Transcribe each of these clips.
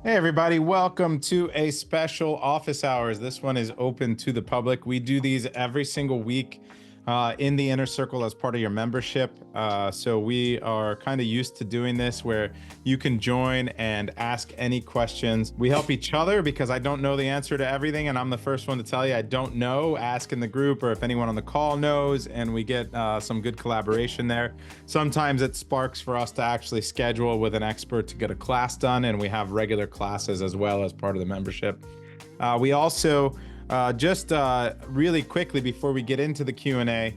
Hey, everybody, welcome to a special office hours. This one is open to the public. We do these every single week in the inner circle as part of your membership. So we are kind of used to doing this where you can join and ask any questions. We help each other because I don't know the answer to everything, and I'm the first one to tell you I don't know. Ask in the group or if anyone on the call knows, and we get some good collaboration there. Sometimes it sparks for us to actually schedule with an expert to get a class done, and we have regular classes as well as part of the membership. We also just really quickly before we get into the Q&A,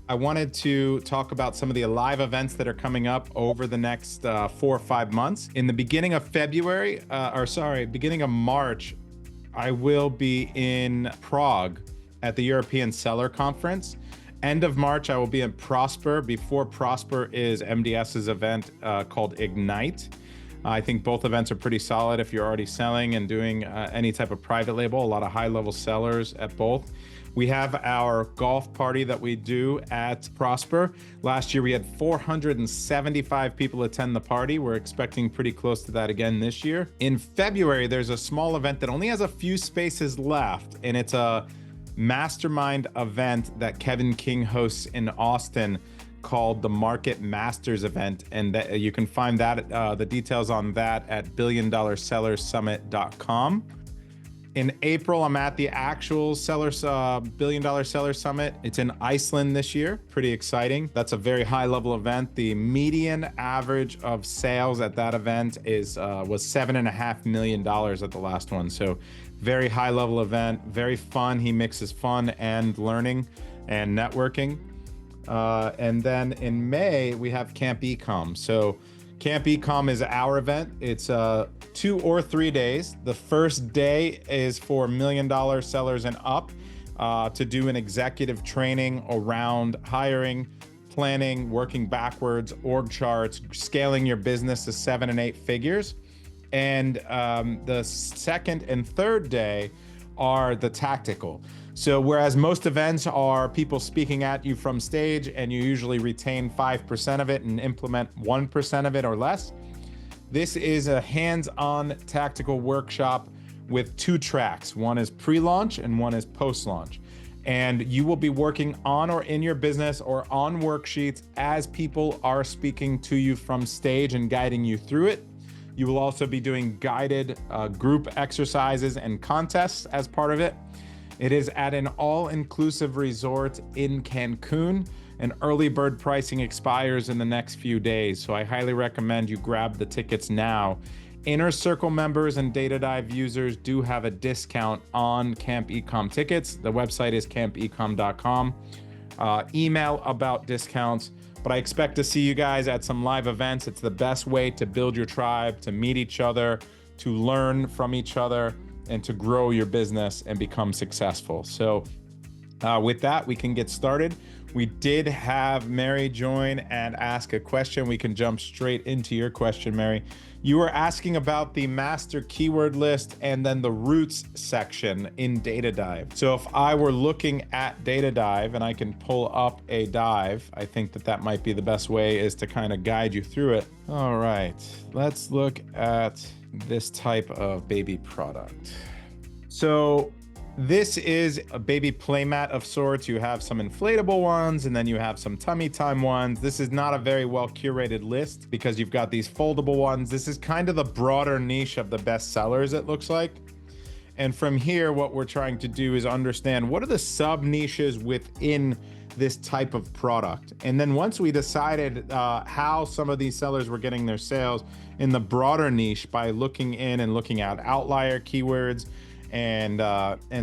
I wanted to talk about some of the live events that are coming up over the next 4 or 5 months. In the beginning of beginning of March, I will be in Prague at the European Seller Conference. End of March, I will be in Prosper. Before Prosper is MDS's event called Ignite. I think both events are pretty solid if you're already selling and doing any type of private label, a lot of high-level sellers at both. We have our golf party that we do at Prosper. Last year, we had 475 people attend the party. We're expecting pretty close to that again this year. In February, there's a small event that only has a few spaces left, and it's a mastermind event that Kevin King hosts in Austin called the Market Masters event, and that you can find that the details on that at billiondollarsellersummit.com. In April, I'm at the actual Billion Dollar Seller Summit. It's in Iceland this year. Pretty exciting. That's a very high level event. The median average of sales at that event was $7.5 million at the last one. So very high level event, very fun. He mixes fun and learning and networking. And then in May, we have Camp Ecom. So Camp Ecom is our event. It's 2 or 3 days. The first day is for $1 million sellers and up to do an executive training around hiring, planning, working backwards, org charts, scaling your business to 7 and 8 figures. And the second and third day are the tactical. So whereas most events are people speaking at you from stage and you usually retain 5% of it and implement 1% of it or less, this is a hands-on tactical workshop with 2 tracks. One is pre-launch and one is post-launch. And you will be working on or in your business or on worksheets as people are speaking to you from stage and guiding you through it. You will also be doing guided group exercises and contests as part of it. It is at an all-inclusive resort in Cancun, and early bird pricing expires in the next few days. So I highly recommend you grab the tickets now. Inner Circle members and DataDive users do have a discount on Camp Ecom tickets. The website is campecom.com. Email about discounts. But I expect to see you guys at some live events. It's the best way to build your tribe, to meet each other, to learn from each other, and to grow your business and become successful. So with that, we can get started. We did have Mary join and ask a question. We can jump straight into your question, Mary. You were asking about the master keyword list and then the roots section in DataDive. So if I were looking at DataDive, and I can pull up a dive, I think that might be the best way, is to kind of guide you through it. All right, let's look at this type of baby product. So this is a baby playmat of sorts. You have some inflatable ones, and then you have some tummy time ones. This is not a very well curated list because you've got these foldable ones. This is kind of the broader niche of the best sellers, it looks like. And from here, what we're trying to do is understand what are the sub niches within this type of product. And then once we decided how some of these sellers were getting their sales in the broader niche by looking in and looking at outlier keywords and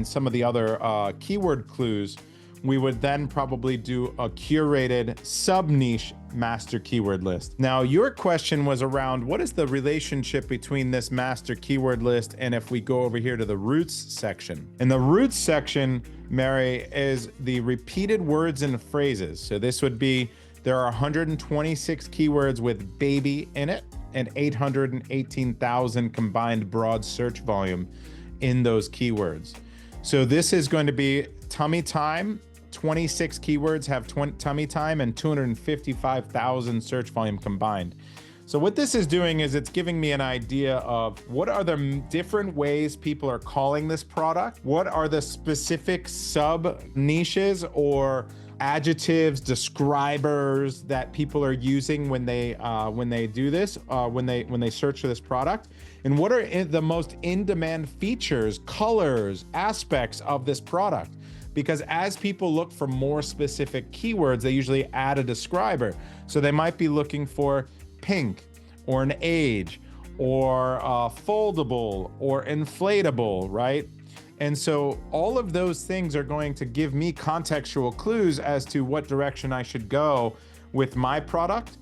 some of the other keyword clues, we would then probably do a curated sub-niche master keyword list. Now, your question was around what is the relationship between this master keyword list and if we go over here to the roots section. In the roots section, Mary, is the repeated words and phrases. So this would be, there are 126 keywords with baby in it and 818,000 combined broad search volume in those keywords. So this is going to be tummy time. 26 keywords have tummy time and 255,000 search volume combined. So what this is doing is it's giving me an idea of what are the different ways people are calling this product, what are the specific sub niches or adjectives, describers that people are using when they do this, when they search for this product, and what are the most in-demand features, colors, aspects of this product. Because as people look for more specific keywords, they usually add a describer. So they might be looking for pink or an age or foldable or inflatable, right? And so all of those things are going to give me contextual clues as to what direction I should go with my product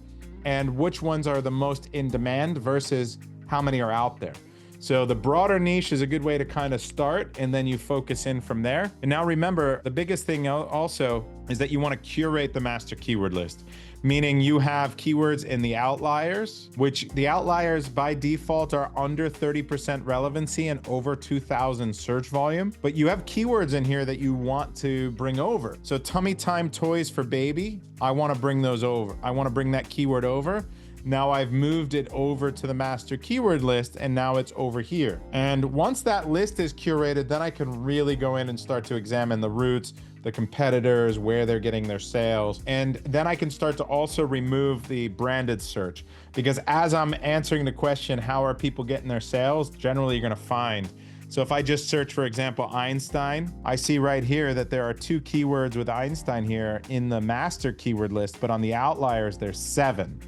and which ones are the most in demand versus how many are out there. So the broader niche is a good way to kind of start, and then you focus in from there. And now remember, the biggest thing also is that you want to curate the master keyword list, meaning you have keywords in the outliers, which the outliers by default are under 30% relevancy and over 2,000 search volume. But you have keywords in here that you want to bring over. So tummy time toys for baby, I want to bring those over. I want to bring that keyword over. Now I've moved it over to the master keyword list, and now it's over here. And once that list is curated, then I can really go in and start to examine the routes, the competitors, where they're getting their sales. And then I can start to also remove the branded search, because as I'm answering the question, how are people getting their sales? Generally, you're gonna find. So if I just search, for example, Einstein, I see right here that there are 2 keywords with Einstein here in the master keyword list, but on the outliers, there's 7.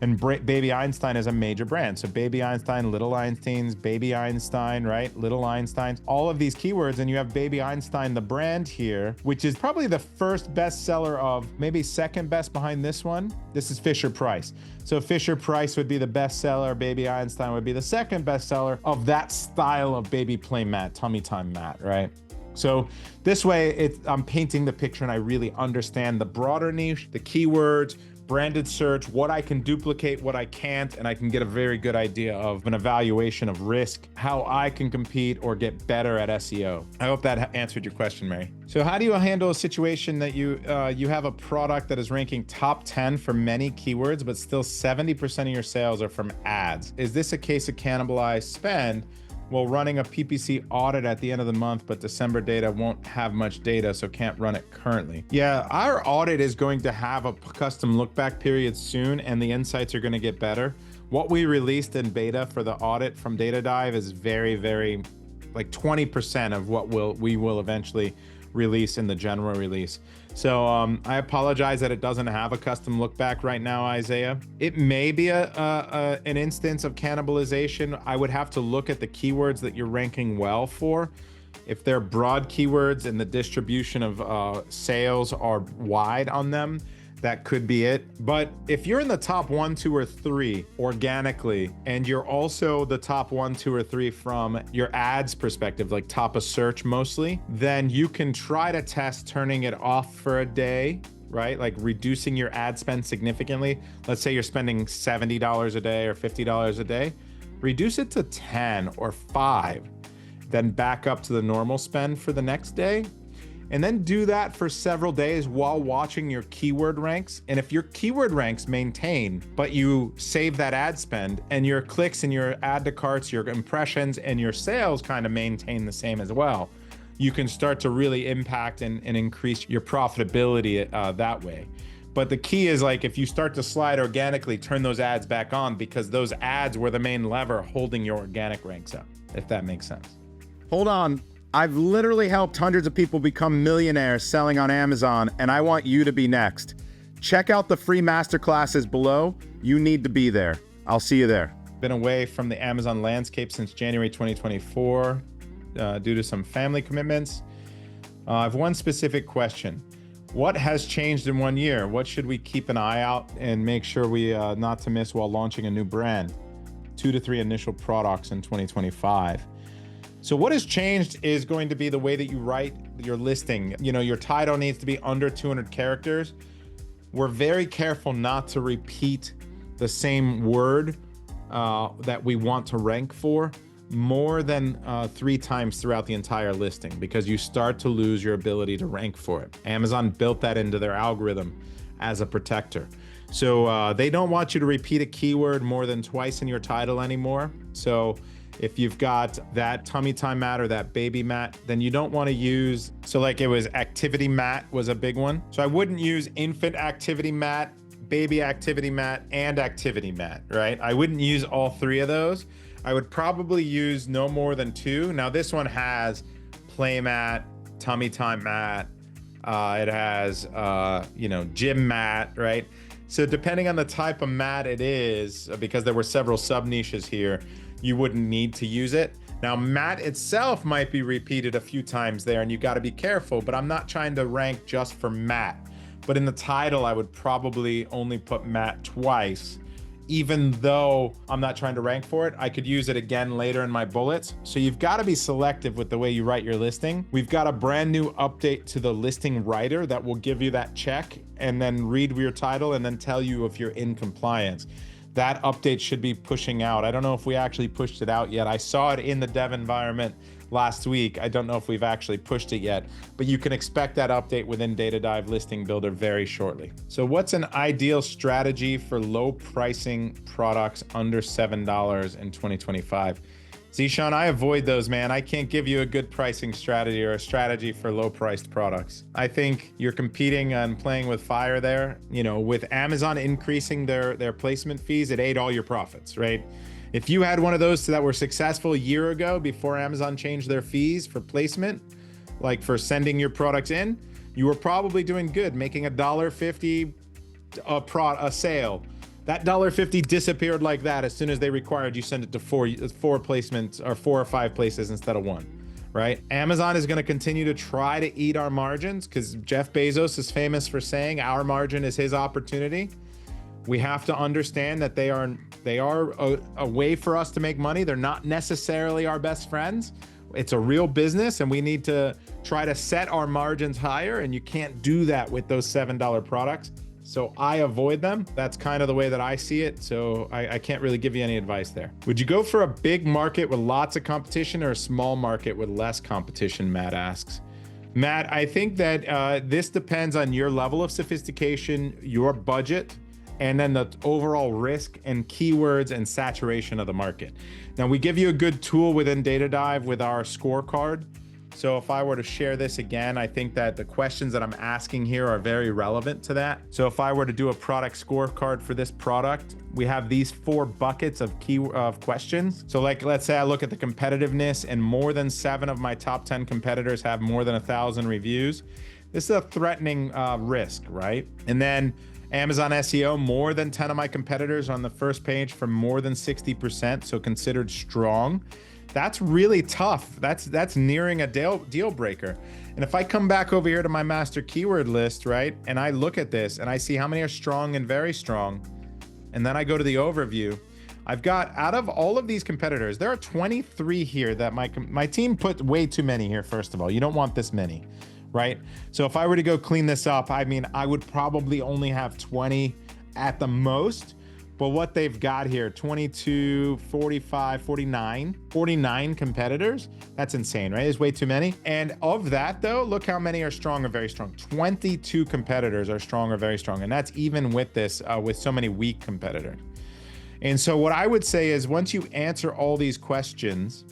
And Baby Einstein is a major brand. So Baby Einstein, Little Einsteins, Baby Einstein, right? Little Einsteins, all of these keywords. And you have Baby Einstein, the brand here, which is probably the first bestseller of, maybe second best behind this one. This is Fisher Price. So Fisher Price would be the bestseller. Baby Einstein would be the second bestseller of that style of baby play mat, tummy time mat, right? So this way, I'm painting the picture and I really understand the broader niche, the keywords, branded search, what I can duplicate, what I can't, and I can get a very good idea of an evaluation of risk, how I can compete or get better at SEO. I hope that answered your question, Mary. So how do you handle a situation that you have a product that is ranking top 10 for many keywords, but still 70% of your sales are from ads? Is this a case of cannibalized spend? Well, running a PPC audit at the end of the month, but December data won't have much data, so can't run it currently. Yeah, our audit is going to have a custom look back period soon, and the insights are going to get better. What we released in beta for the audit from DataDive is very, very, like 20% of what we will eventually release in the general release. So I apologize that it doesn't have a custom look back right now, Isaiah. It may be an instance of cannibalization. I would have to look at the keywords that you're ranking well for. If they're broad keywords and the distribution of sales are wide on them, that could be it. But if you're in the top 1, 2, or 3 organically, and you're also the top 1, 2, or 3 from your ads perspective, like top of search mostly, then you can try to test turning it off for a day, right? Like reducing your ad spend significantly. Let's say you're spending $70 a day or $50 a day. Reduce it to 10 or 5, then back up to the normal spend for the next day. And then do that for several days while watching your keyword ranks. And if your keyword ranks maintain, but you save that ad spend and your clicks and your add to carts, your impressions and your sales kind of maintain the same as well, you can start to really impact and increase your profitability that way. But the key is, like, if you start to slide organically, turn those ads back on, because those ads were the main lever holding your organic ranks up, if that makes sense. Hold on. I've literally helped hundreds of people become millionaires selling on Amazon, and I want you to be next. Check out the free masterclasses below. You need to be there. I'll see you there. Been away from the Amazon landscape since January 2024 due to some family commitments. I have one specific question. What has changed in 1 year? What should we keep an eye out and make sure we not to miss while launching a new brand? 2 to 3 initial products in 2025. So what has changed is going to be the way that you write your listing. You know, your title needs to be under 200 characters. We're very careful not to repeat the same word that we want to rank for more than 3 times throughout the entire listing, because you start to lose your ability to rank for it. Amazon built that into their algorithm as a protector. So they don't want you to repeat a keyword more than twice in your title anymore. So if you've got that tummy time mat or that baby mat, then you don't want to use, so like it was activity mat was a big one. So I wouldn't use infant activity mat, baby activity mat, and activity mat, right? I wouldn't use all three of those. I would probably use no more than two. Now this one has play mat, tummy time mat. It has, gym mat, right? So depending on the type of mat it is, because there were several sub niches here, you wouldn't need to use it. Now, mat itself might be repeated a few times there, and you got to be careful, but I'm not trying to rank just for mat. But in the title, I would probably only put mat twice. Even though I'm not trying to rank for it, I could use it again later in my bullets. So you've got to be selective with the way you write your listing. We've got a brand new update to the listing writer that will give you that check and then read your title and then tell you if you're in compliance. That update should be pushing out. I don't know if we actually pushed it out yet. I saw it in the dev environment last week. I don't know if we've actually pushed it yet, but you can expect that update within DataDive Listing Builder very shortly. So what's an ideal strategy for low pricing products under $7 in 2025? Zishan, I avoid those, man. I can't give you a good pricing strategy or a strategy for low priced products. I think you're competing and playing with fire there. You know, with Amazon increasing their placement fees, it ate all your profits, right? If you had one of those that were successful a year ago before Amazon changed their fees for placement, like for sending your products in, you were probably doing good, making $1.50 a sale. That $1.50 disappeared like that as soon as they required you send it to four placements or 4 or 5 places instead of 1, right? Amazon is going to continue to try to eat our margins because Jeff Bezos is famous for saying our margin is his opportunity. We have to understand that they are a way for us to make money. They're not necessarily our best friends. It's a real business and we need to try to set our margins higher, and you can't do that with those $7 products. So I avoid them. That's kind of the way that I see it. So I can't really give you any advice there. Would you go for a big market with lots of competition or a small market with less competition, Matt asks. Matt, I think that this depends on your level of sophistication, your budget, and then the overall risk and keywords and saturation of the market. Now, we give you a good tool within DataDive with our scorecard. So if I were to share this again, I think that the questions that I'm asking here are very relevant to that. So if I were to do a product scorecard for this product, we have these 4 buckets of questions. So like, let's say I look at the competitiveness and more than 7 of my top 10 competitors have more than 1,000 reviews. This is a threatening risk, right? And then Amazon SEO, more than 10 of my competitors on the first page for more than 60%, so considered strong. That's really tough. That's nearing a deal breaker. And if I come back over here to my master keyword list, right, and I look at this and I see how many are strong and very strong, and then I go to the overview, I've got, out of all of these competitors, there are 23 here that my team put way too many here, first of all. You don't want this many, right? So if I were to go clean this up, I mean, I would probably only have 20 at the most. But what they've got here, 22, 45, 49 competitors. That's insane, right? There's way too many. And of that though, look how many are strong or very strong. 22 competitors are strong or very strong. And that's even with this, with so many weak competitors. And so what I would say is once you answer all these questions,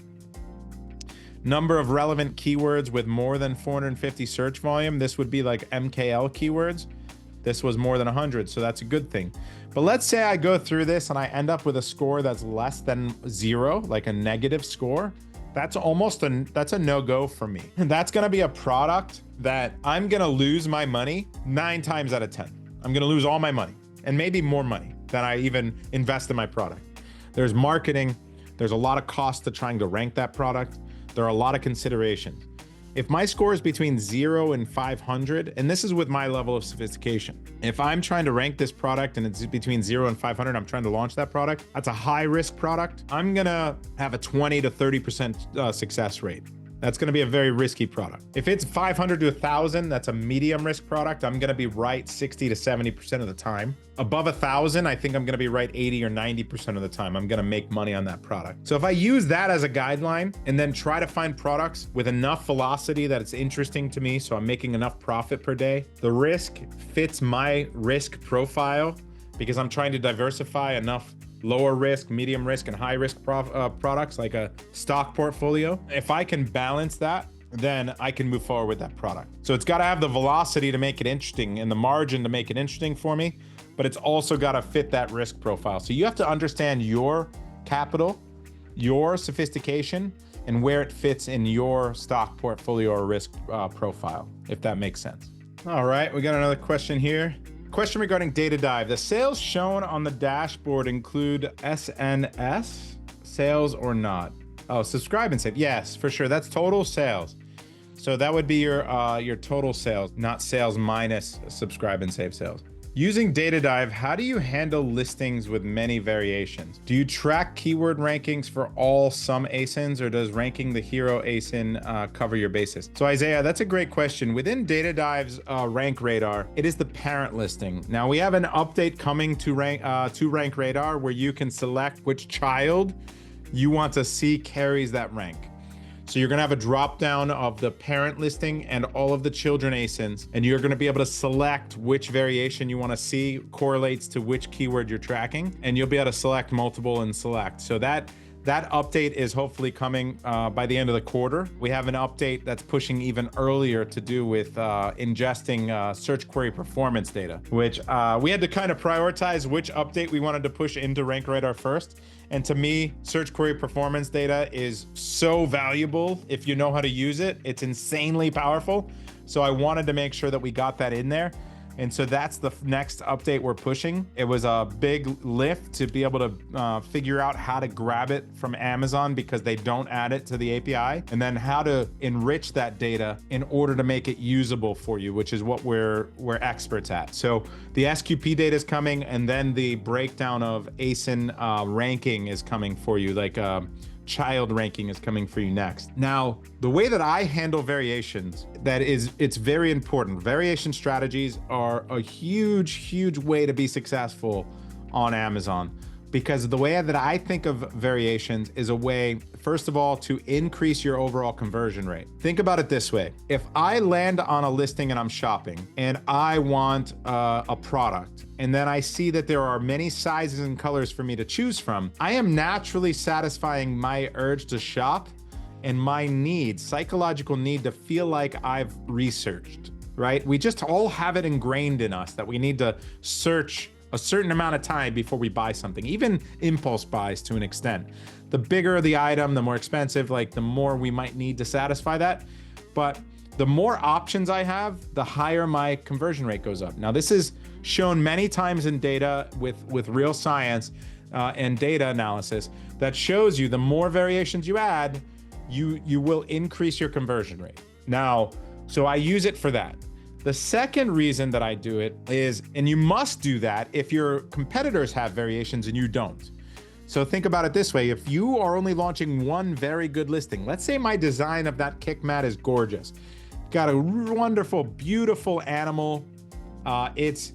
number of relevant keywords with more than 450 search volume, this would be like MKL keywords. This was more than 100, so that's a good thing. But let's say I go through this and I end up with a score that's less than 0, like a negative score. That's a no-go for me. And that's gonna be a product that I'm gonna lose my money 9 times out of 10. I'm gonna lose all my money and maybe more money than I even invest in my product. There's marketing, there's a lot of cost to trying to rank that product. There are a lot of considerations. If my score is between 0 and 500, and this is with my level of sophistication, if I'm trying to rank this product and it's between 0 and 500, I'm trying to launch that product, that's a high risk product. I'm gonna have a 20 to 30% success rate. That's gonna be a very risky product. If it's 500 to 1,000, that's a medium risk product. I'm gonna be right 60 to 70% of the time. Above 1,000, I think I'm gonna be right 80 or 90% of the time. I'm gonna make money on that product. So if I use that as a guideline and then try to find products with enough velocity that it's interesting to me, so I'm making enough profit per day, the risk fits my risk profile, because I'm trying to diversify enough lower risk, medium risk, and high risk products like a stock portfolio. If I can balance that, then I can move forward with that product. So it's got to have the velocity to make it interesting and the margin to make it interesting for me, but it's also got to fit that risk profile. So you have to understand your capital, your sophistication, and where it fits in your stock portfolio or risk profile, if that makes sense. All right, we got another question here. Question regarding DataDive. The sales shown on the dashboard include SNS sales or not? Oh, subscribe and save. Yes, for sure. That's total sales. So that would be your total sales, not sales minus subscribe and save sales. Using DataDive, how do you handle listings with many variations? Do you track keyword rankings for all some ASINs, or does ranking the hero ASIN cover your basis? So Isaiah, that's a great question. Within DataDive's Rank Radar, it is the parent listing. Now we have an update coming to Rank Radar where you can select which child you want to see carries that rank. So you're gonna have a drop down of the parent listing and all of the children ASINs, and you're gonna be able to select which variation you wanna see correlates to which keyword you're tracking, and you'll be able to select multiple and select. So that update is hopefully coming by the end of the quarter. We have an update that's pushing even earlier to do with ingesting search query performance data, which we had to kind of prioritize which update we wanted to push into Rank Radar first. And to me, search query performance data is so valuable if you know how to use it. It's insanely powerful. So I wanted to make sure that we got that in there. And so that's the next update we're pushing. It was a big lift to be able to figure out how to grab it from Amazon because they don't add it to the API, and then how to enrich that data in order to make it usable for you, which is what we're experts at. So the SQP data is coming, and then the breakdown of ASIN ranking is coming for you, like child ranking is coming for you next. Now, the way that I handle variations, it's very important. Variation strategies are a huge way to be successful on Amazon, because the way that I think of variations is a way, first of all, to increase your overall conversion rate. Think about it this way. If I land on a listing and I'm shopping and I want a product, and then I see that there are many sizes and colors for me to choose from, I am naturally satisfying my urge to shop and my need, psychological need to feel like I've researched, right? We just all have it ingrained in us that we need to search a certain amount of time before we buy something, even impulse buys to an extent. The bigger the item, the more expensive, like the more we might need to satisfy that. But the more options I have, the higher my conversion rate goes up. Now, this is shown many times in data with real science and data analysis that shows you the more variations you add, you will increase your conversion rate. Now, so I use it for that. The second reason that I do it is, and you must do that if your competitors have variations and you don't. So think about it this way. If you are only launching one very good listing, let's say my design of that kick mat is gorgeous. Got a wonderful, beautiful animal. It's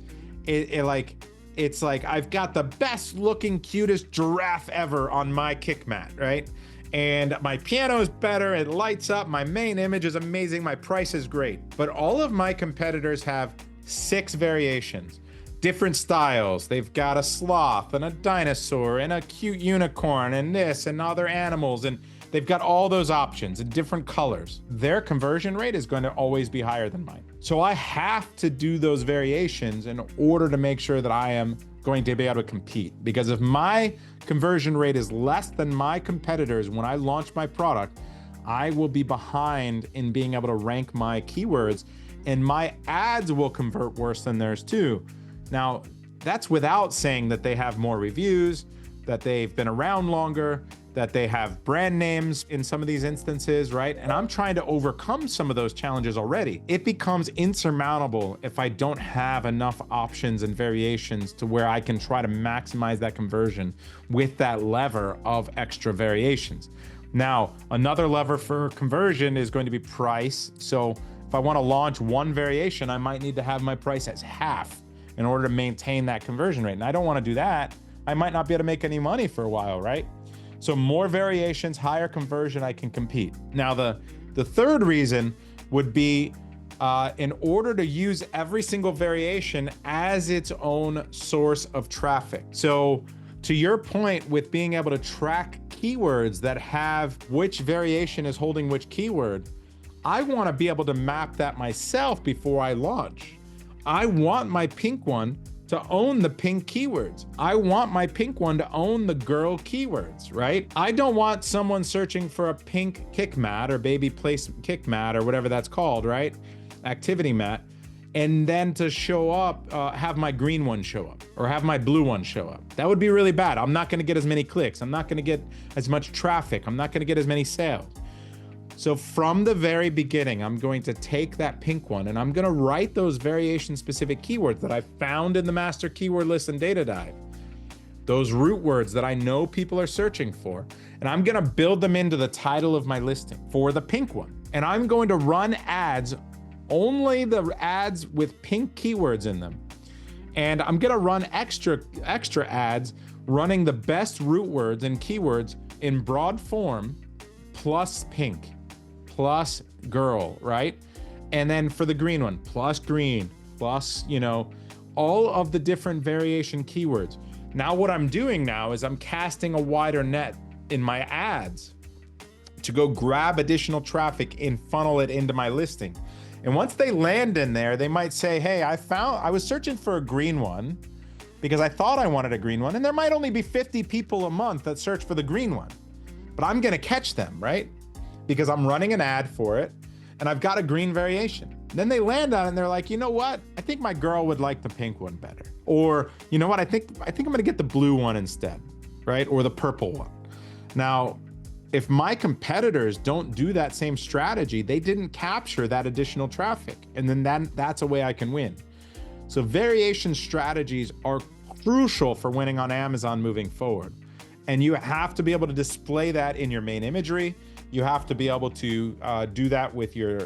like I've got the best looking, cutest giraffe ever on my kick mat, right? And my piano is better, it lights up, my main image is amazing, my price is great. But all of my competitors have 6 variations, different styles. They've got a sloth and a dinosaur and a cute unicorn and this and other animals, and they've got all those options in different colors. Their conversion rate is going to always be higher than mine. So I have to do those variations in order to make sure that I am going to be able to compete. Because if my conversion rate is less than my competitors when I launch my product, I will be behind in being able to rank my keywords, and my ads will convert worse than theirs too. Now, that's without saying that they have more reviews, that they've been around longer, that they have brand names in some of these instances, right? And I'm trying to overcome some of those challenges already. It becomes insurmountable if I don't have enough options and variations to where I can try to maximize that conversion with that lever of extra variations. Now, another lever for conversion is going to be price. So if I want to launch one variation, I might need to have my price as half in order to maintain that conversion rate. And I don't want to do that. I might not be able to make any money for a while, right? So more variations, higher conversion, I can compete. Now, the third reason would be in order to use every single variation as its own source of traffic. So to your point with being able to track keywords that have which variation is holding which keyword, I want to be able to map that myself before I launch. I want my pink one to own the pink keywords. I want my pink one to own the girl keywords, right? I don't want someone searching for a pink kick mat or baby place kick mat or whatever that's called, right? Activity mat. And then to show up, have my green one show up or have my blue one show up. That would be really bad. I'm not gonna get as many clicks. I'm not gonna get as much traffic. I'm not gonna get as many sales. So from the very beginning, I'm going to take that pink one and I'm gonna write those variation specific keywords that I found in the master keyword list in DataDive, those root words that I know people are searching for, and I'm gonna build them into the title of my listing for the pink one. And I'm going to run ads, only the ads with pink keywords in them. And I'm gonna run extra ads running the best root words and keywords in broad form plus pink, plus girl, right? And then for the green one, plus green, plus, all of the different variation keywords. Now what I'm doing now is I'm casting a wider net in my ads to go grab additional traffic and funnel it into my listing. And once they land in there, they might say, hey, I was searching for a green one because I thought I wanted a green one. And there might only be 50 people a month that search for the green one, but I'm gonna catch them, right? Because I'm running an ad for it and I've got a green variation. Then they land on it and they're like, you know what? I think my girl would like the pink one better. Or you know what? I think I'm gonna get the blue one instead, right? Or the purple one. Now, if my competitors don't do that same strategy, they didn't capture that additional traffic. And then that's a way I can win. So variation strategies are crucial for winning on Amazon moving forward. And you have to be able to display that in your main imagery. You have to be able to do that with your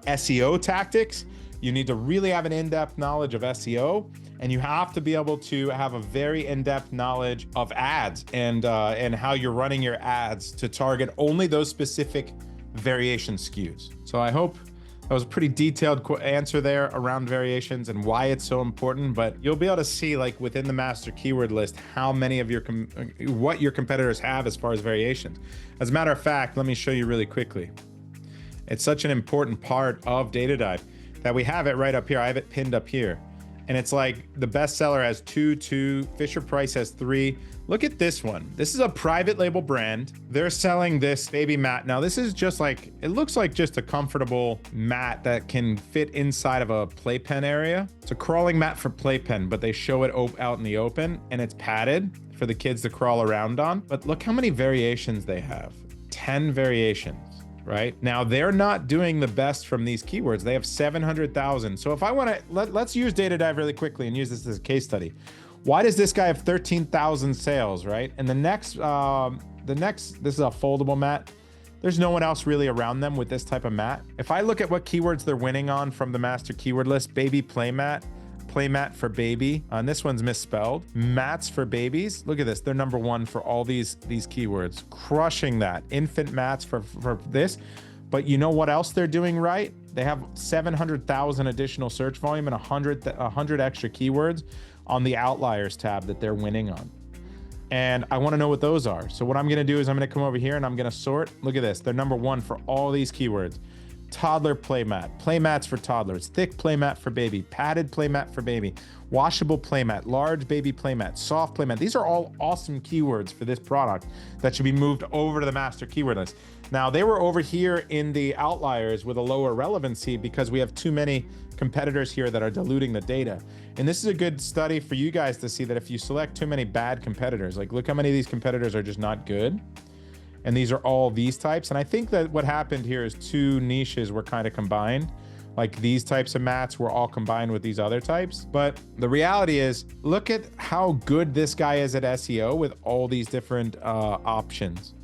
SEO tactics. You need to really have an in-depth knowledge of SEO, and you have to be able to have a very in-depth knowledge of ads and how you're running your ads to target only those specific variation SKUs. So I hope that was a pretty detailed answer there around variations and why it's so important, but you'll be able to see, like, within the master keyword list, how many of what your competitors have as far as variations. As a matter of fact, let me show you really quickly. It's such an important part of DataDive that we have it right up here. I have it pinned up here. And it's like the bestseller has 2, Fisher Price has 3. Look at this one. This is a private label brand. They're selling this baby mat. Now this is just like, it looks like just a comfortable mat that can fit inside of a playpen area. It's a crawling mat for playpen, but they show it out in the open and it's padded for the kids to crawl around on. But look how many variations they have. 10 variations. Right now, they're not doing the best from these keywords. They have 700,000. So if I want to, let's use DataDive really quickly and use this as a case study. Why does this guy have 13,000 sales, right? And the next, this is a foldable mat. There's no one else really around them with this type of mat. If I look at what keywords they're winning on from the master keyword list, baby playmat for baby, and this one's misspelled. Mats for babies. Look at this. They're number 1 for all these keywords, crushing that. Infant mats for this. But you know what else they're doing right? They have 700,000 additional search volume and 100 extra keywords on the outliers tab that they're winning on. And I want to know what those are. So what I'm going to do is I'm going to come over here and I'm going to sort. Look at this. They're number 1 for all these keywords. Toddler playmat, playmats for toddlers, thick playmat for baby, padded playmat for baby, washable playmat, large baby playmat, soft playmat. These are all awesome keywords for this product that should be moved over to the master keyword list. Now, they were over here in the outliers with a lower relevancy because we have too many competitors here that are diluting the data. And this is a good study for you guys to see that if you select too many bad competitors, like look how many of these competitors are just not good. And these are all these types. And I think that what happened here is 2 niches were kind of combined. Like these types of mats were all combined with these other types. But the reality is, look at how good this guy is at SEO with all these different options.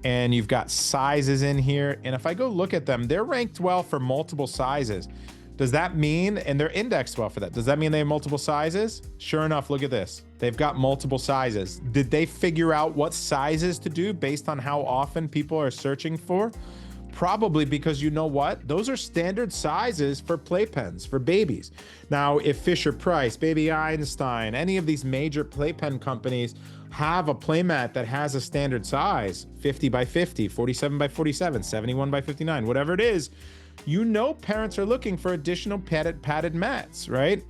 And you've got sizes in here. And if I go look at them, they're ranked well for multiple sizes. Does that mean, and they're indexed well for that, does that mean they have multiple sizes? Sure enough, look at this. They've got multiple sizes. Did they figure out what sizes to do based on how often people are searching for? Probably because you know what? Those are standard sizes for playpens for babies. Now, if Fisher-Price, Baby Einstein, any of these major playpen companies have a playmat that has a standard size, 50 by 50, 47 by 47, 71 by 59, whatever it is, you know parents are looking for additional padded mats, right?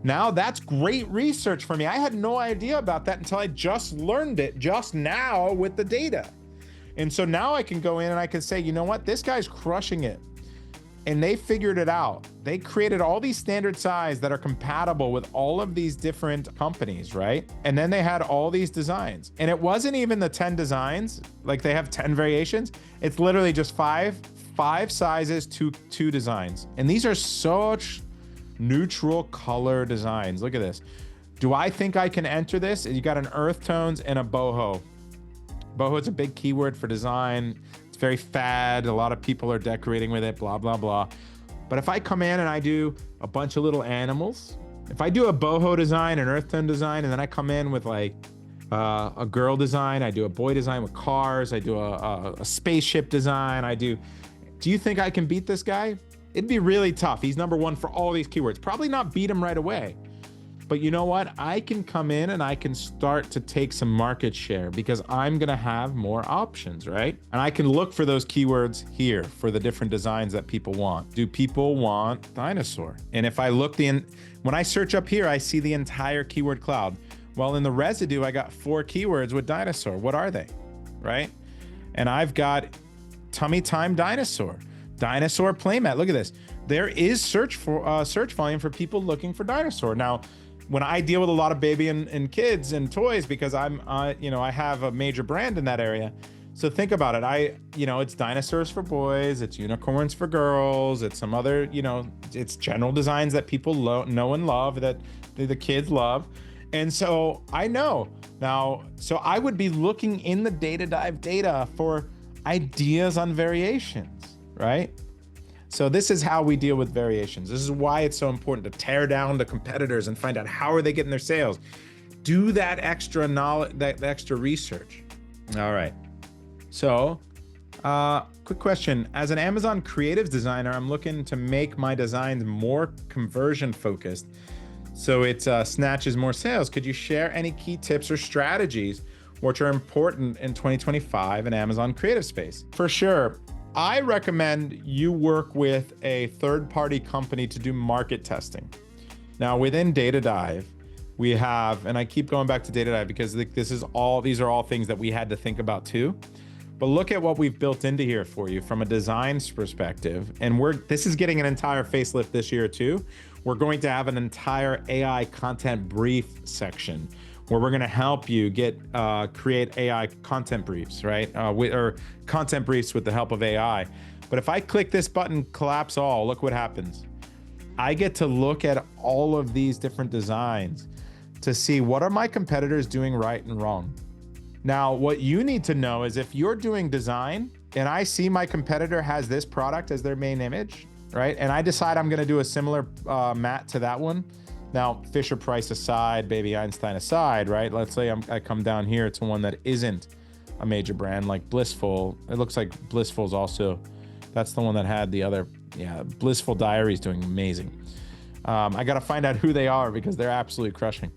Now that's great research for me. I had no idea about that until I just learned it just now with the data. And so now I can go in and I can say, you know what, this guy's crushing it. And they figured it out. They created all these standard size that are compatible with all of these different companies, right? And then they had all these designs. And it wasn't even the 10 designs, like they have 10 variations. It's literally just five sizes, two designs. And these are such neutral color designs. Look at this. Do I think I can enter this? You got an earth tones and a boho. Boho is a big keyword for design. It's very fad. A lot of people are decorating with it, blah, blah, blah. But if I come in and I do a bunch of little animals, if I do a boho design, an earth tone design, and then I come in with like a girl design, I do a boy design with cars, I do a spaceship design, do you think I can beat this guy? It'd be really tough. He's number one for all these keywords. Probably not beat him right away. But you know what? I can come in and I can start to take some market share because I'm gonna have more options, right? And I can look for those keywords here for the different designs that people want. Do people want dinosaur? And if I look when I search up here, I see the entire keyword cloud. Well, in the residue, I got 4 keywords with dinosaur. What are they, right? And I've got tummy time dinosaur playmat. Look at this. There is search volume for people looking for dinosaur. Now, when I deal with a lot of baby and kids and toys, because I have a major brand in that area. So think about it. It's dinosaurs for boys, it's unicorns for girls, it's some other, it's general designs that people know and love, that the kids love. And so I know now, so I would be looking in the DataDive data for ideas on variations, right? So this is how we deal with variations. This is why it's so important to tear down the competitors and find out how are they getting their sales. Do that extra knowledge, that extra research. All right. So, quick question. As an Amazon creatives designer, I'm looking to make my designs more conversion focused so it snatches more sales. Could you share any key tips or strategies which are important in 2025 in Amazon creative space? For sure. I recommend you work with a third-party company to do market testing. Now, within DataDive, we have, and I keep going back to DataDive because these are all things that we had to think about too. But look at what we've built into here for you from a design perspective. And this is getting an entire facelift this year too. We're going to have an entire AI content brief section where we're going to help you create AI content briefs, right? Or content briefs with the help of AI. But if I click this button, collapse all, look what happens. I get to look at all of these different designs to see what are my competitors doing right and wrong. Now, what you need to know is if you're doing design and I see my competitor has this product as their main image, right? And I decide I'm going to do a similar mat to that one. Now, Fisher-Price aside, Baby Einstein aside, right? Let's say I come down here to one that isn't a major brand like Blissful. It looks like Blissful's also, that's the one that had the other, Blissful Diaries doing amazing. I got to find out who they are because they're absolutely crushing.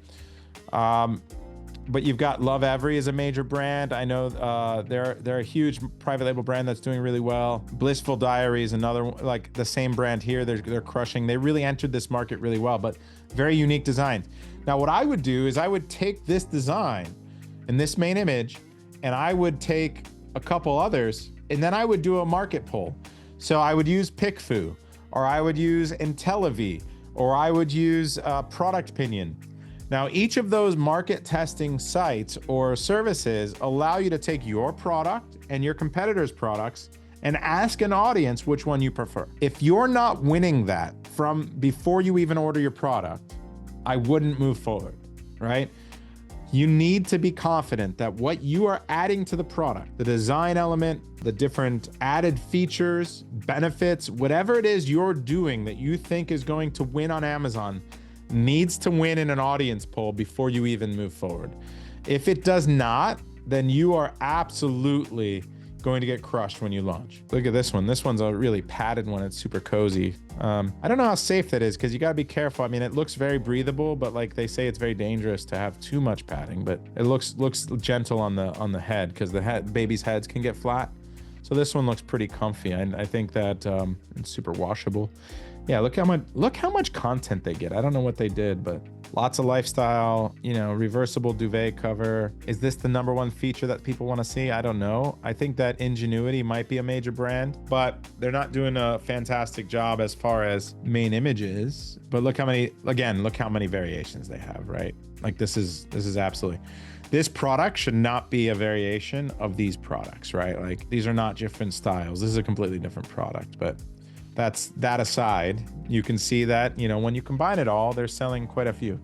But you've got Love Every as a major brand. I know they're a huge private label brand that's doing really well. Blissful Diaries, another like the same brand here. They're crushing. They really entered this market really well, but very unique designs. Now, what I would do is I would take this design and this main image, and I would take a couple others, and then I would do a market poll. So I would use PickFu, or I would use IntelliV, or I would use Product Opinion. Now, each of those market testing sites or services allow you to take your product and your competitors' products and ask an audience which one you prefer. If you're not winning that from before you even order your product, I wouldn't move forward, right? You need to be confident that what you are adding to the product, the design element, the different added features, benefits, whatever it is you're doing that you think is going to win on Amazon, needs to win in an audience poll before you even move forward. If it does not, then you are absolutely going to get crushed when you launch. Look at this one. This one's a really padded one. It's super cozy. I don't know how safe that is because you got to be careful. I mean, it looks very breathable, but like they say, it's very dangerous to have too much padding. But it looks gentle on the head because babies' heads can get flat. So this one looks pretty comfy. I think that it's super washable. Yeah, look how much content they get. I don't know what they did, but lots of lifestyle, reversible duvet cover. Is this the number one feature that people want to see? I don't know. I think that Ingenuity might be a major brand, but they're not doing a fantastic job as far as main images. But look how many variations they have, right? Like this is absolutely. This product should not be a variation of these products, right? Like these are not different styles. This is a completely different product, but that aside, you can see that, when you combine it all, they're selling quite a few.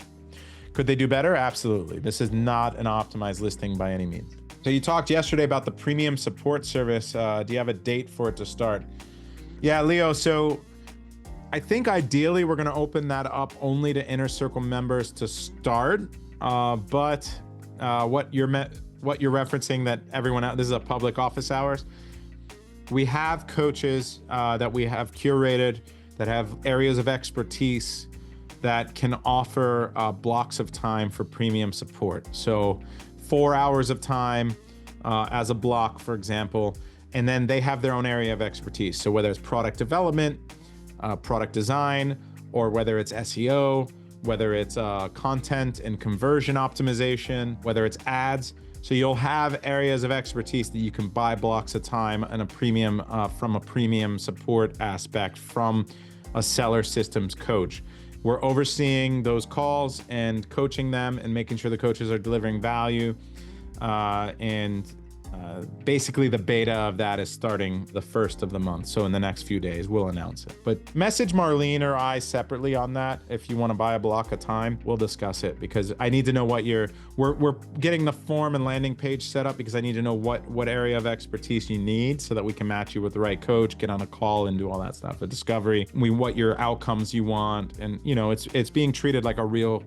Could they do better? Absolutely. This is not an optimized listing by any means. So you talked yesterday about the premium support service. Do you have a date for it to start? Yeah, Leo. So I think ideally we're going to open that up only to Inner Circle members to start. But what you're referencing that everyone out, this is a public office hours. We have coaches that we have curated that have areas of expertise that can offer blocks of time for premium support. So 4 hours of time as a block, for example, and then they have their own area of expertise. So whether it's product development, product design, or whether it's SEO, whether it's content and conversion optimization, whether it's ads. So you'll have areas of expertise that you can buy blocks of time and a premium from a premium support aspect from a seller systems coach. We're overseeing those calls and coaching them and making sure the coaches are delivering value. Basically the beta of that is starting the 1st of the month. So in the next few days, we'll announce it. But message Marlene or I separately on that. If you want to buy a block of time, we'll discuss it because I need to know what we're getting the form and landing page set up because I need to know what area of expertise you need so that we can match you with the right coach, get on a call and do all that stuff. The discovery, what your outcomes you want. And it's being treated like a real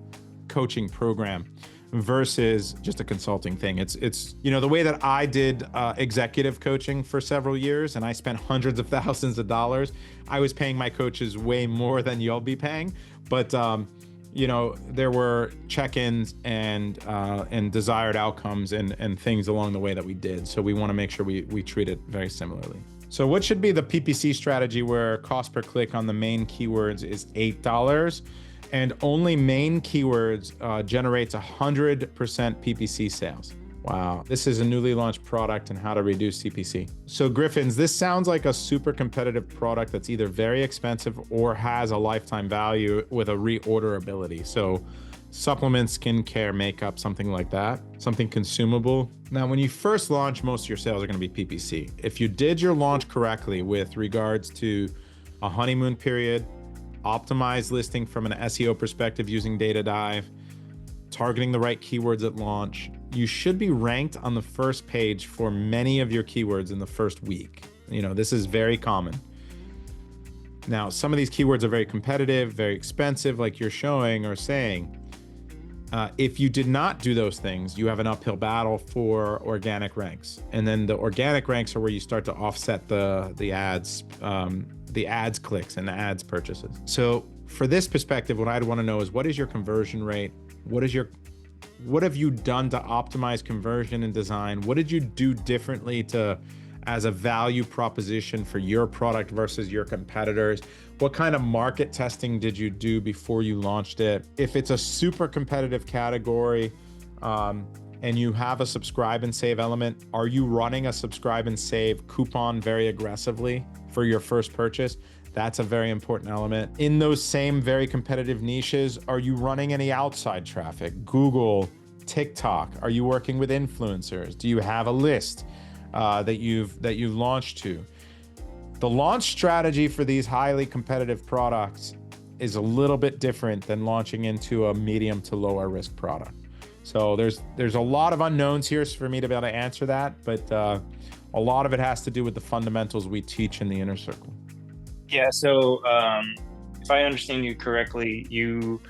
coaching program versus just a consulting thing. It's the way that I did executive coaching for several years and I spent hundreds of thousands of dollars. I was paying my coaches way more than you'll be paying, but there were check-ins and desired outcomes and things along the way that we did. So we want to make sure we treat it very similarly. So what should be the PPC strategy where cost per click on the main keywords is $8? And only main keywords generates 100% PPC sales. Wow. This is a newly launched product and how to reduce CPC. So Griffins, this sounds like a super competitive product that's either very expensive or has a lifetime value with a reorderability. So supplements, skincare, makeup, something like that, something consumable. Now, when you first launch, most of your sales are going to be PPC. If you did your launch correctly with regards to a honeymoon period, optimized listing from an SEO perspective using DataDive, targeting the right keywords at launch, you should be ranked on the first page for many of your keywords in the first week. This is very common. Now, some of these keywords are very competitive, very expensive, like you're showing or saying. If you did not do those things, you have an uphill battle for organic ranks. And then the organic ranks are where you start to offset the ads clicks and the ads purchases. So for this perspective, what I'd want to know is what is your conversion rate? What have you done to optimize conversion and design? What did you do differently as a value proposition for your product versus your competitors? What kind of market testing did you do before you launched it? If it's a super competitive category, and you have a subscribe and save element, are you running a subscribe and save coupon very aggressively for your first purchase? That's a very important element. In those same very competitive niches, are you running any outside traffic? Google, TikTok, are you working with influencers? Do you have a list that you've launched to? The launch strategy for these highly competitive products is a little bit different than launching into a medium to lower risk product. So there's a lot of unknowns here for me to be able to answer that, but a lot of it has to do with the fundamentals we teach in the Inner Circle. Yeah, so if I understand you correctly, you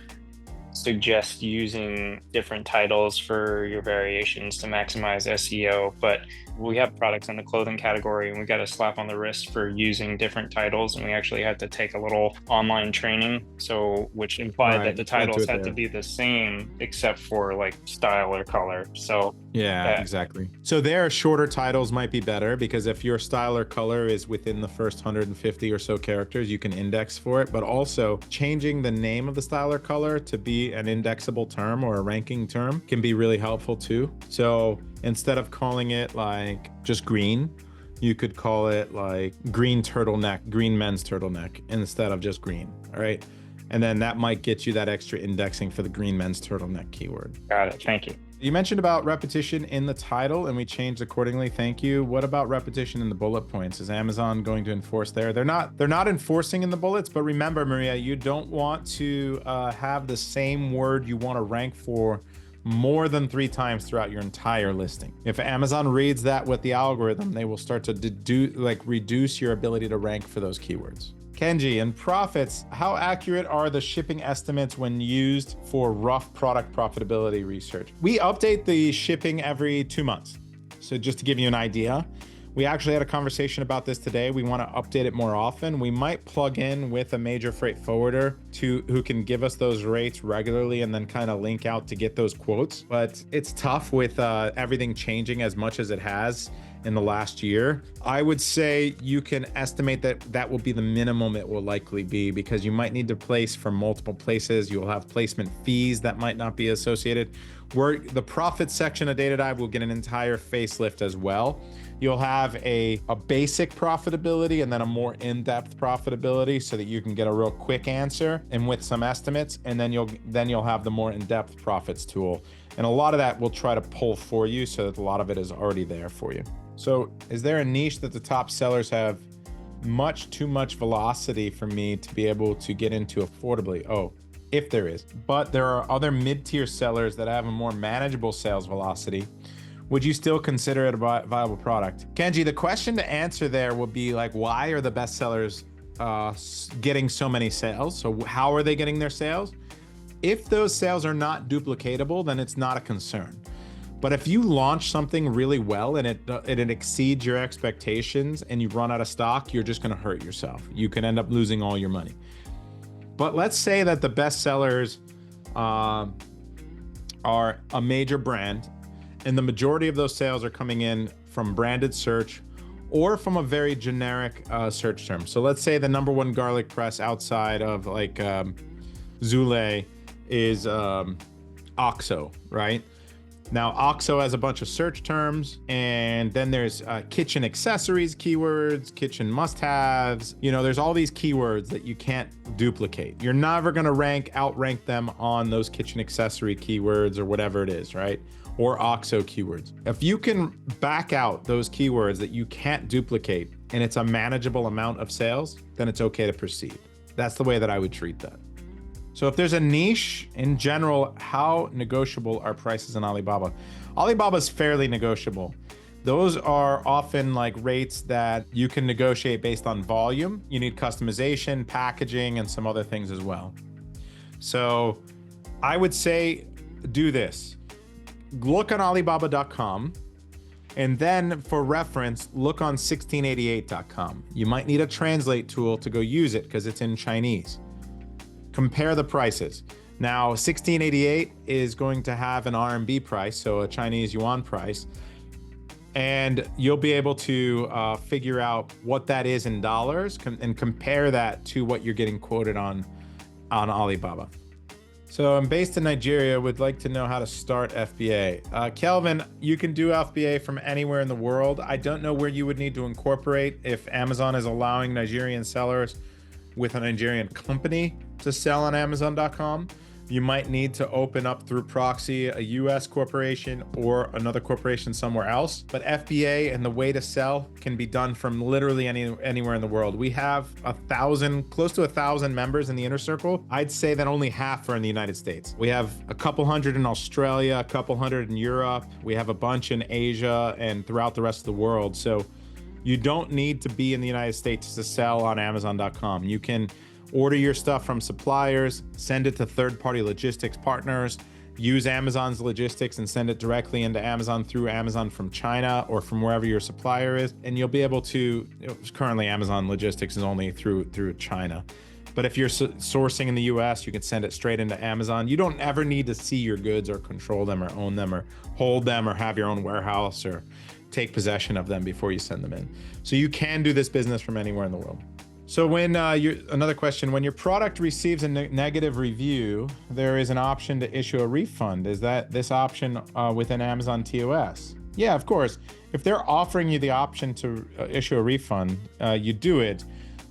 suggest using different titles for your variations to maximize SEO, but we have products in the clothing category, and we got a slap on the wrist for using different titles, and we actually had to take a little online training, so which implied that the Explain titles it had to there. be the same except for like style or color. So Yeah, uh, exactly. So there, shorter titles might be better because if your style or color is within the first 150 or so characters, you can index for it. But also changing the name of the style or color to be an indexable term or a ranking term can be really helpful too. So instead of calling it like just green, you could call it like green turtleneck, green men's turtleneck instead of just green. All right. And then that might get you that extra indexing for the green men's turtleneck keyword. got it. Thank you. You mentioned about repetition in the title and we changed accordingly. Thank you. What about repetition in the bullet points? Is Amazon going to enforce there? They're not enforcing in the bullets, but remember, Maria, you don't want to have the same word you want to rank for more than 3 times throughout your entire listing. If Amazon reads that with the algorithm, they will start to reduce your ability to rank for those keywords. Kenji, and profits, how accurate are the shipping estimates when used for rough product profitability research? We update the shipping every 2 months. So just to give you an idea, we actually had a conversation about this today. We want to update it more often. We might plug in with a major freight forwarder who can give us those rates regularly and then kind of link out to get those quotes. But it's tough with everything changing as much as it has in the last year. I would say you can estimate that will be the minimum it will likely be because you might need to place from multiple places. You'll have placement fees that might not be associated. The profit section of DataDive will get an entire facelift as well. You'll have a basic profitability and then a more in-depth profitability so that you can get a real quick answer and with some estimates, and then you'll have the more in-depth profits tool. And a lot of that we'll try to pull for you so that a lot of it is already there for you. So is there a niche that the top sellers have too much velocity for me to be able to get into affordably? Oh, if there is. But there are other mid-tier sellers that have a more manageable sales velocity. Would you still consider it a viable product? Kenji, the question to answer there would be like, why are the best sellers getting so many sales? So how are they getting their sales? If those sales are not duplicatable, then it's not a concern. But if you launch something really well and it exceeds your expectations and you run out of stock, you're just going to hurt yourself. You can end up losing all your money. But let's say that the best sellers are a major brand, and the majority of those sales are coming in from branded search or from a very generic search term. So let's say the number one garlic press outside of like Zule is OXO, right? Now, OXO has a bunch of search terms, and then there's kitchen accessories keywords, kitchen must-haves. You know, there's all these keywords that you can't duplicate. You're never gonna outrank them on those kitchen accessory keywords or whatever it is, right? Or OXO keywords. If you can back out those keywords that you can't duplicate and it's a manageable amount of sales, then it's okay to proceed. That's the way that I would treat that. So if there's a niche in general, how negotiable are prices in Alibaba? Alibaba's fairly negotiable. Those are often like rates that you can negotiate based on volume. You need customization, packaging, and some other things as well. So I would say do this. Look on Alibaba.com, and then for reference, look on 1688.com. You might need a translate tool to go use it because it's in Chinese. Compare the prices. Now, 1688 is going to have an RMB price, so a Chinese yuan price, and you'll be able to figure out what that is in dollars and compare that to what you're getting quoted on Alibaba. So I'm based in Nigeria, would like to know how to start FBA. Kelvin, you can do FBA from anywhere in the world. I don't know where you would need to incorporate if Amazon is allowing Nigerian sellers with a Nigerian company to sell on Amazon.com. You might need to open up through proxy a US corporation or another corporation somewhere else. But FBA and the way to sell can be done from literally anywhere in the world. We have close to 1,000 members in the inner circle. I'd say that only half are in the United States. We have a couple hundred in Australia, a couple hundred in Europe. We have a bunch in Asia and throughout the rest of the world. So you don't need to be in the United States to sell on Amazon.com. You can order your stuff from suppliers, send it to third-party logistics partners, use Amazon's logistics and send it directly into Amazon through Amazon from China or from wherever your supplier is. And you'll be able to, currently Amazon logistics is only through China. But if you're sourcing in the US, you can send it straight into Amazon. You don't ever need to see your goods or control them or own them or hold them or have your own warehouse or take possession of them before you send them in. So you can do this business from anywhere in the world. So when another question, when your product receives a negative review, there is an option to issue a refund. Is that this option within Amazon TOS? Yeah, of course. If they're offering you the option to issue a refund, you do it,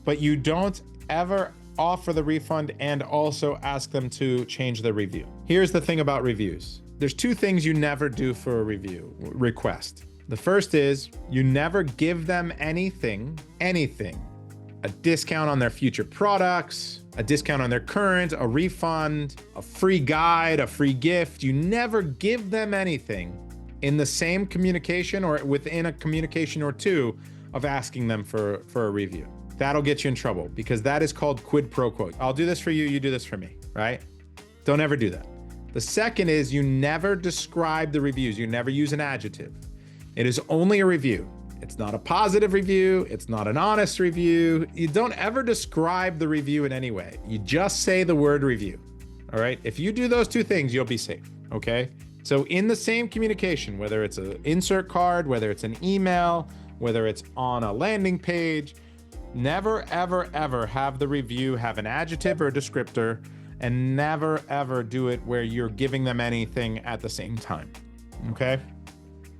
but you don't ever offer the refund and also ask them to change the review. Here's the thing about reviews. There's two things you never do for a review request. The first is you never give them anything, a discount on their future products, a discount on their current, a refund, a free guide, a free gift. You never give them anything in the same communication or within a communication or two of asking them for a review. That'll get you in trouble because that is called quid pro quo. I'll do this for you, you do this for me, right? Don't ever do that. The second is you never describe the reviews. You never use an adjective. It is only a review. It's not a positive review. It's not an honest review. You don't ever describe the review in any way. You just say the word review, all right? If you do those two things, you'll be safe, okay? So in the same communication, whether it's an insert card, whether it's an email, whether it's on a landing page, never, ever, ever have the review have an adjective or a descriptor, and never, ever do it where you're giving them anything at the same time, okay?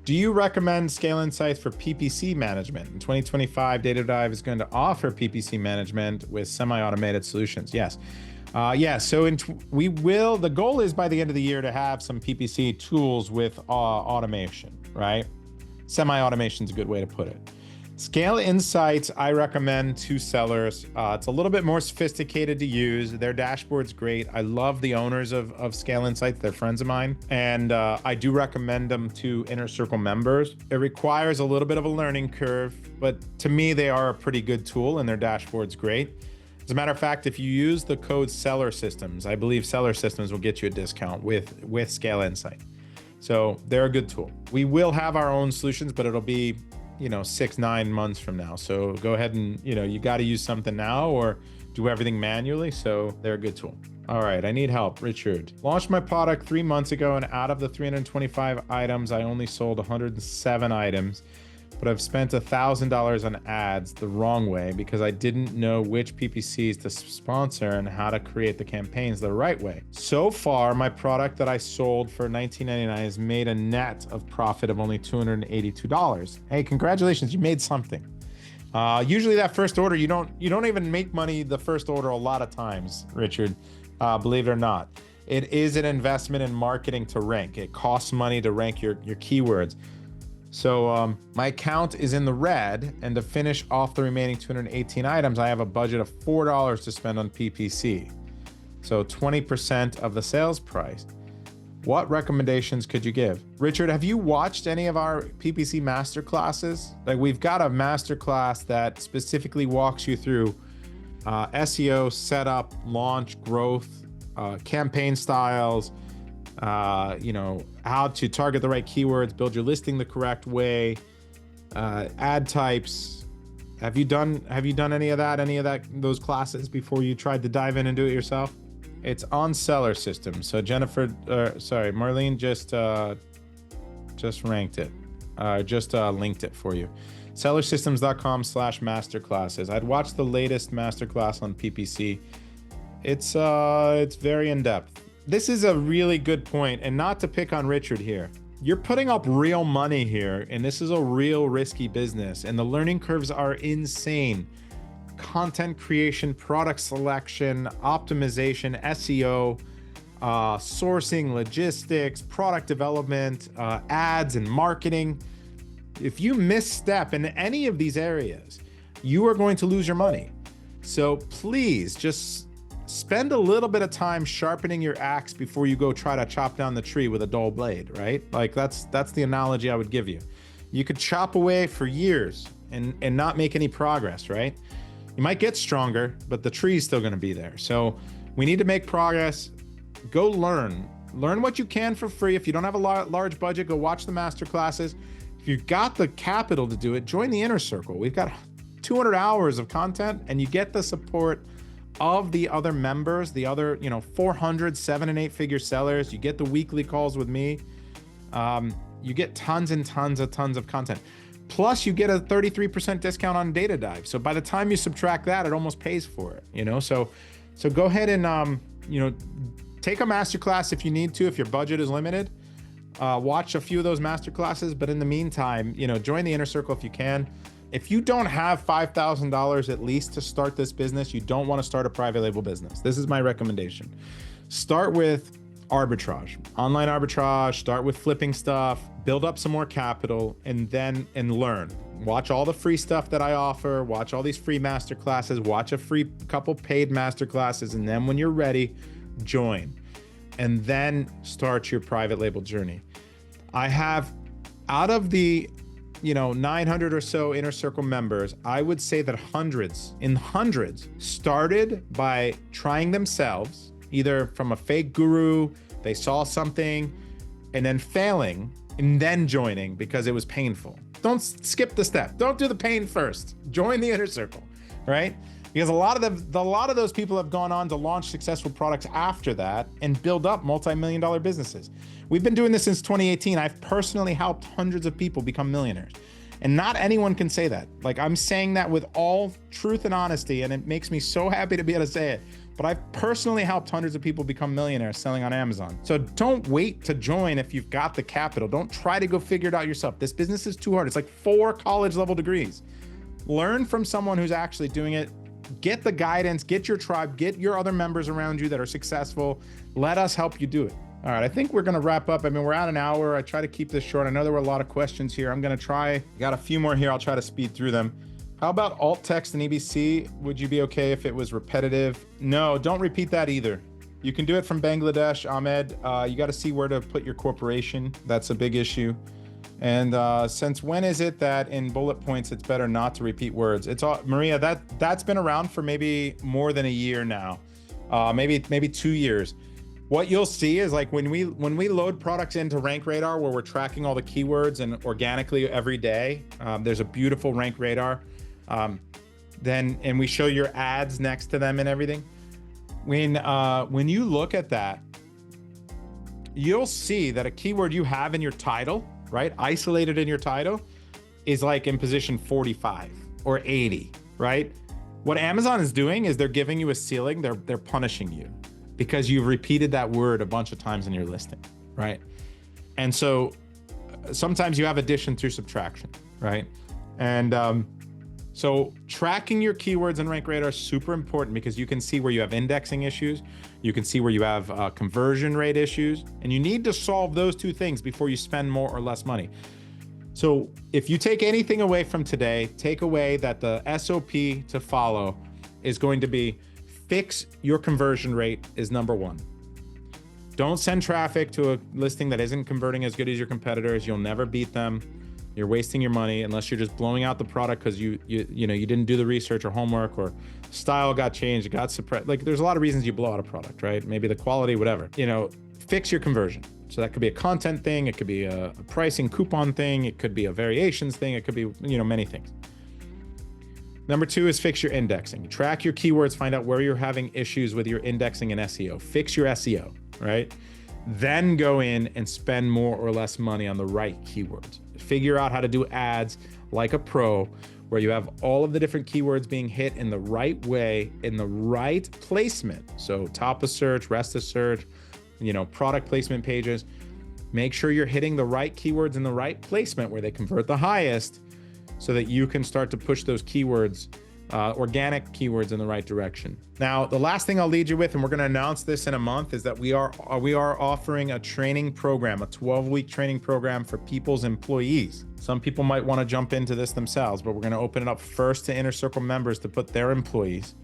Do you recommend Scale Insights for PPC management? In 2025, DataDive is going to offer PPC management with semi-automated solutions. Yes. So the goal is by the end of the year to have some PPC tools with automation, right? Semi-automation is a good way to put it. Scale Insights, I recommend to sellers. It's a little bit more sophisticated to use. Their dashboard's great. I love the owners of Scale Insights. They're friends of mine. And I do recommend them to Inner Circle members. It requires a little bit of a learning curve, but to me, they are a pretty good tool and their dashboard's great. As a matter of fact, if you use the code Seller Systems, I believe Seller Systems will get you a discount with Scale Insight. So they're a good tool. We will have our own solutions, but it'll be 6-9 months from now. So go ahead and, you got to use something now or do everything manually. So they're a good tool. All right. I need help. Richard. Launched my product 3 months ago, and out of the 325 items, I only sold 107 items, but I've spent $1,000 on ads the wrong way because I didn't know which PPCs to sponsor and how to create the campaigns the right way. So far, my product that I sold for $19.99 has made a net of profit of only $282. Hey, congratulations, you made something. Usually that first order, you don't even make money the first order a lot of times, Richard, believe it or not. It is an investment in marketing to rank. It costs money to rank your keywords. So my account is in the red, and to finish off the remaining 218 items, I have a budget of $4 to spend on PPC. So 20% of the sales price. What recommendations could you give? Richard, have you watched any of our PPC masterclasses? Like, we've got a masterclass that specifically walks you through SEO, setup, launch, growth, campaign styles, how to target the right keywords, build your listing the correct way, ad types. Have you done any of those classes before you tried to dive in and do it yourself? It's on Seller Systems. So Marlene just ranked it, linked it for you. Sellersystems.com/masterclasses. I'd watch the latest masterclass on PPC. It's very in-depth. This is a really good point, and not to pick on Richard here. You're putting up real money here, and this is a real risky business, and the learning curves are insane. Content creation, product selection, optimization, SEO, sourcing, logistics, product development, ads and marketing. If you misstep in any of these areas, you are going to lose your money. So please just spend a little bit of time sharpening your axe before you go try to chop down the tree with a dull blade, right? Like that's the analogy I would give you. You could chop away for years and not make any progress, right? You might get stronger, but the tree is still going to be there. So we need to make progress. Go learn Learn what you can for free. If you don't have a large budget, go watch the master classes. If you've got the capital to do it, join the inner circle. We've got 200 hours of content, and you get the support of the other members, the other 400 7 and 8 figure sellers. You get the weekly calls with me. You get tons and tons of content. Plus, you get a 33% discount on DataDive. So by the time you subtract that, it almost pays for it. So go ahead and take a masterclass if you need to, if your budget is limited. Watch a few of those masterclasses, but in the meantime, join the inner circle if you can. If you don't have $5,000 at least to start this business, you don't want to start a private label business. This is my recommendation. Start with arbitrage, online arbitrage, start with flipping stuff, build up some more capital, and learn. Watch all the free stuff that I offer, watch all these free master classes, watch a free couple paid master classes, and then when you're ready, join. And then start your private label journey. I have, out of the 900 or so inner circle members, I would say that hundreds started by trying themselves, either from a fake guru, they saw something, and then failing, and then joining because it was painful. Don't skip the step. Don't do the pain first. Join the inner circle, right? Because a lot of those people have gone on to launch successful products after that and build up multi-million-dollar businesses. We've been doing this since 2018. I've personally helped hundreds of people become millionaires. And not anyone can say that. Like, I'm saying that with all truth and honesty, and it makes me so happy to be able to say it. But I've personally helped hundreds of people become millionaires selling on Amazon. So don't wait to join if you've got the capital. Don't try to go figure it out yourself. This business is too hard. It's like 4 college level degrees. Learn from someone who's actually doing it. Get the guidance, get your tribe, get your other members around you that are successful. Let us help you do it. All right, I think we're gonna wrap up. I mean, we're at an hour. I try to keep this short. I know there were a lot of questions here. I'm gonna try, got a few more here. I'll try to speed through them. How about alt text and EBC? Would you be okay if it was repetitive? No, don't repeat that either. You can do it from Bangladesh, Ahmed. You gotta see where to put your corporation. That's a big issue. And since when is it that in bullet points, it's better not to repeat words? It's all, Maria, that's been around for maybe more than a year now, maybe 2 years. What you'll see is, like, when we load products into Rank Radar, where we're tracking all the keywords and organically every day, there's a beautiful Rank Radar. And we show your ads next to them and everything. When you look at that, you'll see that a keyword you have in your title, right, isolated in your title, is like in position 45 or 80, right? What Amazon is doing is they're giving you a ceiling. They're punishing you because you've repeated that word a bunch of times in your listing, right? And so sometimes you have addition through subtraction, right? And so tracking your keywords in Rank Radar is super important because you can see where you have indexing issues, you can see where you have conversion rate issues, and you need to solve those 2 things before you spend more or less money. So if you take anything away from today, take away that the SOP to follow is going to be fix your conversion rate is number 1. Don't send traffic to a listing that isn't converting as good as your competitors. You'll never beat them. You're wasting your money unless you're just blowing out the product because you didn't do the research or homework, or style got changed, it got suppressed. Like, there's a lot of reasons you blow out a product, right? Maybe the quality, whatever. Fix your conversion. So that could be a content thing, it could be a pricing coupon thing, it could be a variations thing, it could be many things. Number 2 is fix your indexing. Track your keywords, find out where you're having issues with your indexing and SEO. Fix your SEO, right? Then go in and spend more or less money on the right keywords. Figure out how to do ads like a pro, where you have all of the different keywords being hit in the right way, in the right placement. So top of search, rest of search, product placement pages. Make sure you're hitting the right keywords in the right placement where they convert the highest, so that you can start to push those keywords, organic keywords, in the right direction. Now, the last thing I'll lead you with, and we're going to announce this in a month, is that we are offering a training program, a 12-week training program for people's employees. Some people might want to jump into this themselves, but we're going to open it up first to Inner Circle members to put their employees,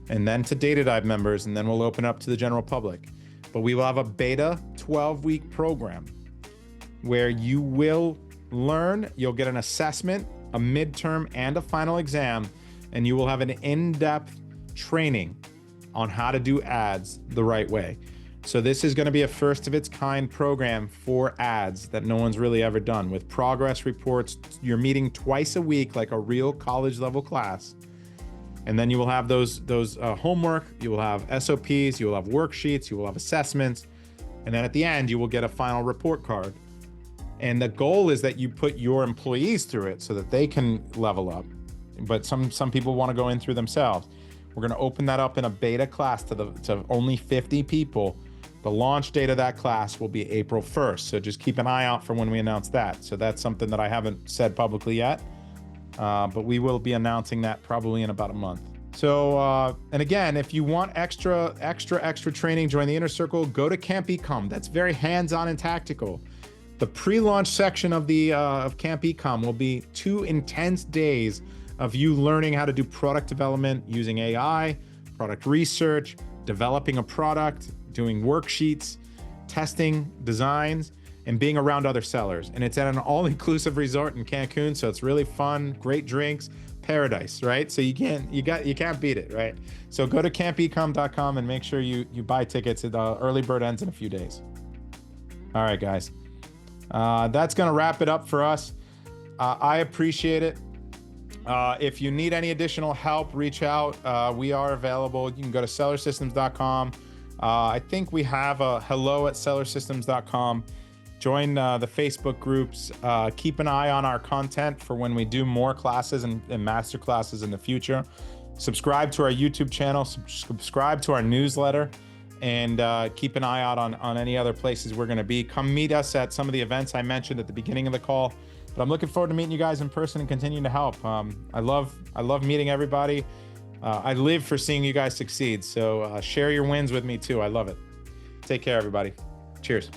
and then to DataDive members, and then we'll open up to the general public. But we will have a beta 12-week program where you will learn, you'll get an assessment, a midterm, and a final exam, and you will have an in-depth training on how to do ads the right way. So this is going to be a first of its kind program for ads that no one's really ever done, with progress reports. You're meeting twice a week like a real college level class. And then you will have those homework, you will have SOPs, you will have worksheets, you will have assessments. And then at the end, you will get a final report card. And the goal is that you put your employees through it so that they can level up. But some people want to go in through themselves. We're going to open that up in a beta class to only 50 people. The launch date of that class will be April 1st. So just keep an eye out for when we announce that. So that's something that I haven't said publicly yet, but we will be announcing that probably in about a month. So, and again, if you want extra training, join the Inner Circle, go to Camp Ecom. That's very hands-on and tactical. The pre-launch section of of Camp Ecom will be 2 intense days of you learning how to do product development using AI, product research, developing a product, doing worksheets, testing designs, and being around other sellers. And it's at an all-inclusive resort in Cancun, so it's really fun, great drinks, paradise, right? So you can't beat it, right? So go to campecom.com and make sure you buy tickets. The early bird ends in a few days. All right, guys. That's gonna wrap it up for us. I appreciate it. If you need any additional help, reach out. We are available. You can go to sellersystems.com. I think we have a hello@sellersystems.com. Join the Facebook groups. Keep an eye on our content for when we do more classes and master classes in the future. Subscribe to our YouTube channel, subscribe to our newsletter, and keep an eye out on any other places we're going to be. Come meet us at some of the events I mentioned at the beginning of the call. But I'm looking forward to meeting you guys in person and continuing to help. I love meeting everybody. I live for seeing you guys succeed. So share your wins with me too. I love it. Take care, everybody. Cheers.